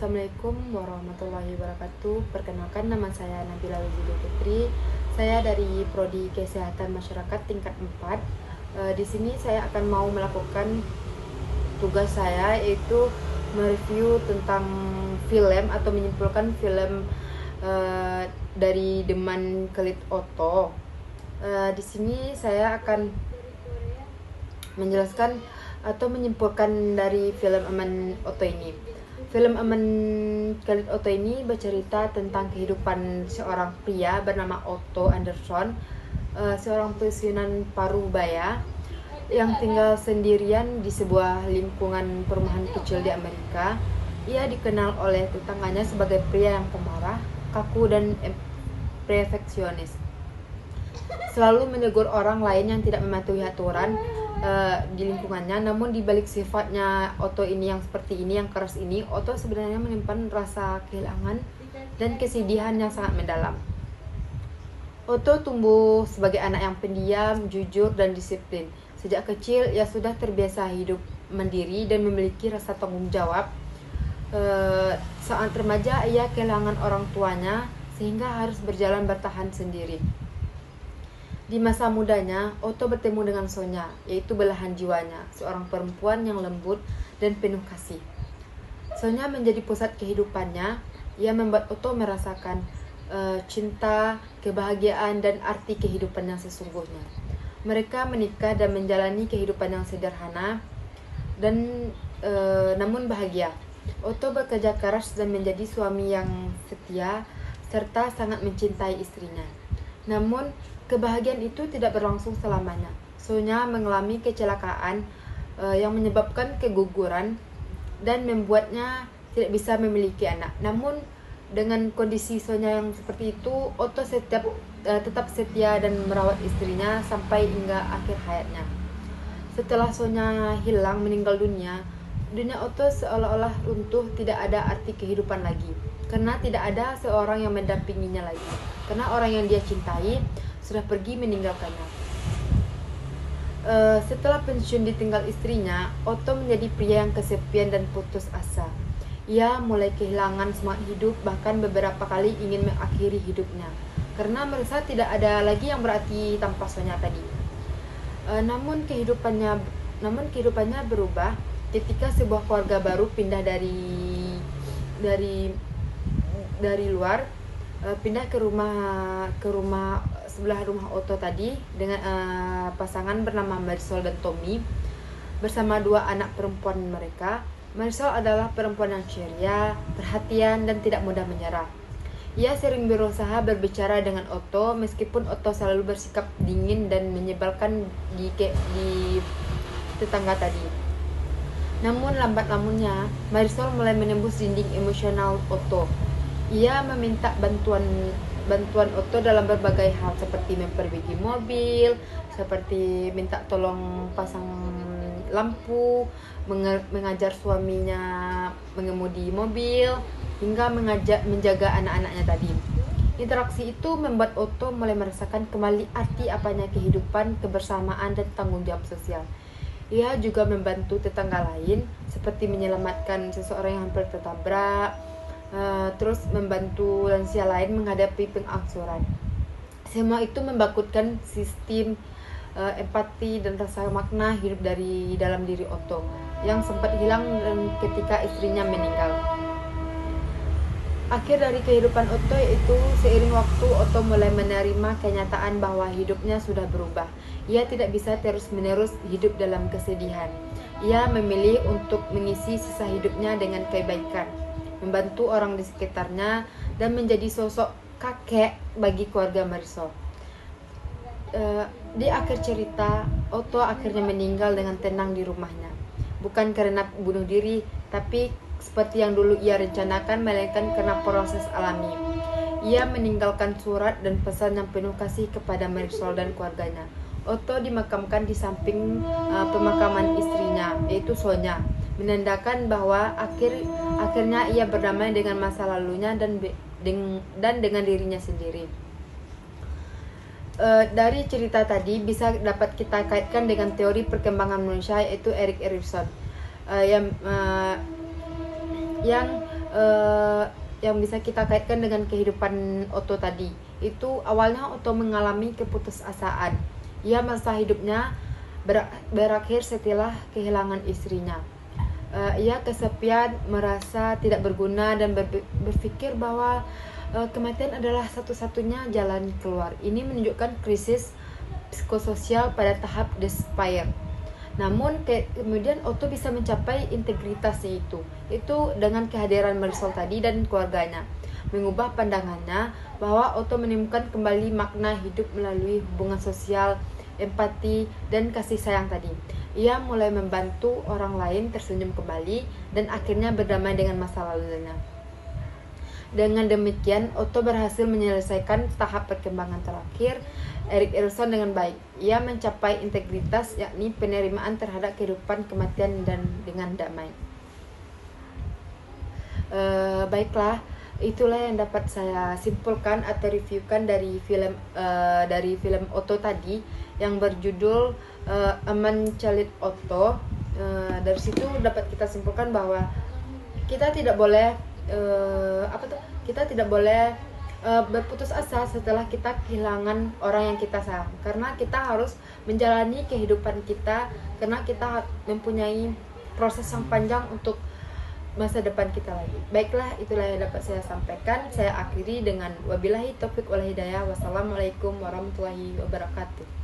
Assalamualaikum warahmatullahi wabarakatuh. Perkenalkan, nama saya Nabila Wijidu Putri. Saya dari Prodi Kesehatan Masyarakat tingkat 4. Di sini saya akan mau melakukan tugas saya, yaitu mereview tentang film atau menyimpulkan film dari Deman Kelit Oto. Di sini saya akan menjelaskan atau menyimpulkan dari film Aman Oto ini. Film Aman Kelit Oto ini bercerita tentang kehidupan seorang pria bernama Otto Anderson, seorang pensiunan parubaya yang tinggal sendirian di sebuah lingkungan perumahan kecil di Amerika. Ia dikenal oleh tetangganya sebagai pria yang pemarah, kaku, dan perfeksionis. Selalu menegur orang lain yang tidak mematuhi aturan di lingkungannya. Namun di balik sifatnya Otto ini yang seperti ini, yang keras ini, Otto sebenarnya menyimpan rasa kehilangan dan kesedihan yang sangat mendalam. Otto tumbuh sebagai anak yang pendiam, jujur, dan disiplin. Sejak kecil ia sudah terbiasa hidup mandiri dan memiliki rasa tanggung jawab. Saat remaja ia kehilangan orang tuanya sehingga harus berjalan bertahan sendiri. Di masa mudanya, Otto bertemu dengan Sonya, yaitu belahan jiwanya, seorang perempuan yang lembut dan penuh kasih. Sonya menjadi pusat kehidupannya. Ia membuat Otto merasakan cinta, kebahagiaan, dan arti kehidupan yang sesungguhnya. Mereka menikah dan menjalani kehidupan yang sederhana dan namun bahagia. Otto bekerja keras dan menjadi suami yang setia serta sangat mencintai istrinya. Namun kebahagiaan itu tidak berlangsung selamanya. Sonya mengalami kecelakaan yang menyebabkan keguguran dan membuatnya tidak bisa memiliki anak. Namun dengan kondisi Sonya yang seperti itu, Otto tetap setia dan merawat istrinya sampai hingga akhir hayatnya. Setelah Sonya meninggal dunia Otto seolah-olah runtuh, tidak ada arti kehidupan lagi. Karena tidak ada seorang yang mendampinginya lagi. Karena orang yang dia cintai sudah pergi meninggalkannya. Setelah pensiun ditinggal istrinya, Otto menjadi pria yang kesepian dan putus asa. Ia mulai kehilangan semangat hidup, bahkan beberapa kali ingin mengakhiri hidupnya karena merasa tidak ada lagi yang berarti tanpa Sonya tadi. Namun kehidupannya berubah ketika sebuah keluarga baru pindah dari luar, pindah ke rumah sebelah rumah Otto tadi dengan pasangan bernama Marisol dan Tommy bersama dua anak perempuan mereka. Marisol adalah perempuan yang ceria, perhatian, dan tidak mudah menyerah. Ia sering berusaha berbicara dengan Otto meskipun Otto selalu bersikap dingin dan menyebalkan di tetangga tadi. Namun lambat launnya Marisol mulai menembus dinding emosional Otto. Ia meminta bantuan Otto dalam berbagai hal, seperti memperbaiki mobil, seperti minta tolong pasang lampu, mengajar suaminya mengemudi mobil, hingga menjaga anak-anaknya tadi. Interaksi itu membuat Otto mulai merasakan kembali arti apanya kehidupan, kebersamaan, dan tanggung jawab sosial. Ia juga membantu tetangga lain, seperti menyelamatkan seseorang yang hampir tertabrak, terus membantu lansia lain menghadapi pengangsuran. Semua itu membangkitkan sistem empati dan rasa makna hidup dari dalam diri Otto yang sempat hilang ketika istrinya meninggal. Akhir dari kehidupan Otto yaitu seiring waktu Otto mulai menerima kenyataan bahwa hidupnya sudah berubah. Ia tidak bisa terus-menerus hidup dalam kesedihan. Ia memilih untuk mengisi sisa hidupnya dengan kebaikan, membantu orang di sekitarnya, dan menjadi sosok kakek bagi keluarga Marisol. Di akhir cerita, Otto akhirnya meninggal dengan tenang di rumahnya. Bukan karena bunuh diri, tapi seperti yang dulu ia rencanakan, melainkan karena proses alami. Ia meninggalkan surat dan pesan yang penuh kasih kepada Marisol dan keluarganya. Otto dimakamkan di samping pemakaman istrinya, yaitu Sonya, menandakan bahwa akhirnya ia berdamai dengan masa lalunya dan dengan dirinya sendiri. Dari cerita tadi bisa dapat kita kaitkan dengan teori perkembangan manusia, yaitu Erik Erikson, yang yang bisa kita kaitkan dengan kehidupan Otto tadi. Itu awalnya Otto mengalami keputusasaan. Ia merasa hidupnya berakhir setelah kehilangan istrinya. Ia kesepian, merasa tidak berguna, dan berpikir bahwa kematian adalah satu-satunya jalan keluar. Ini menunjukkan krisis psikososial pada tahap despair. Namun kemudian Otto bisa mencapai integritasnya itu dengan kehadiran Marisol tadi dan keluarganya, mengubah pandangannya bahwa Otto menemukan kembali makna hidup melalui hubungan sosial, empati, dan kasih sayang tadi. Ia mulai membantu orang lain tersenyum kembali dan akhirnya berdamai dengan masa lalunya. Dengan demikian, Otto berhasil menyelesaikan tahap perkembangan terakhir Erik Erikson dengan baik. Ia mencapai integritas, yakni penerimaan terhadap kehidupan, kematian, dan dengan damai. Baiklah, itulah yang dapat saya simpulkan atau reviewkan dari film Otto tadi yang berjudul A Man Called Otto. Dari situ dapat kita simpulkan bahwa kita tidak boleh berputus asa setelah kita kehilangan orang yang kita sayang, karena kita harus menjalani kehidupan kita, karena kita mempunyai proses yang panjang untuk masa depan kita lagi. Baiklah, itulah yang dapat saya sampaikan. Saya akhiri dengan wabillahi taufik wal hidayah. Wassalamualaikum warahmatullahi wabarakatuh.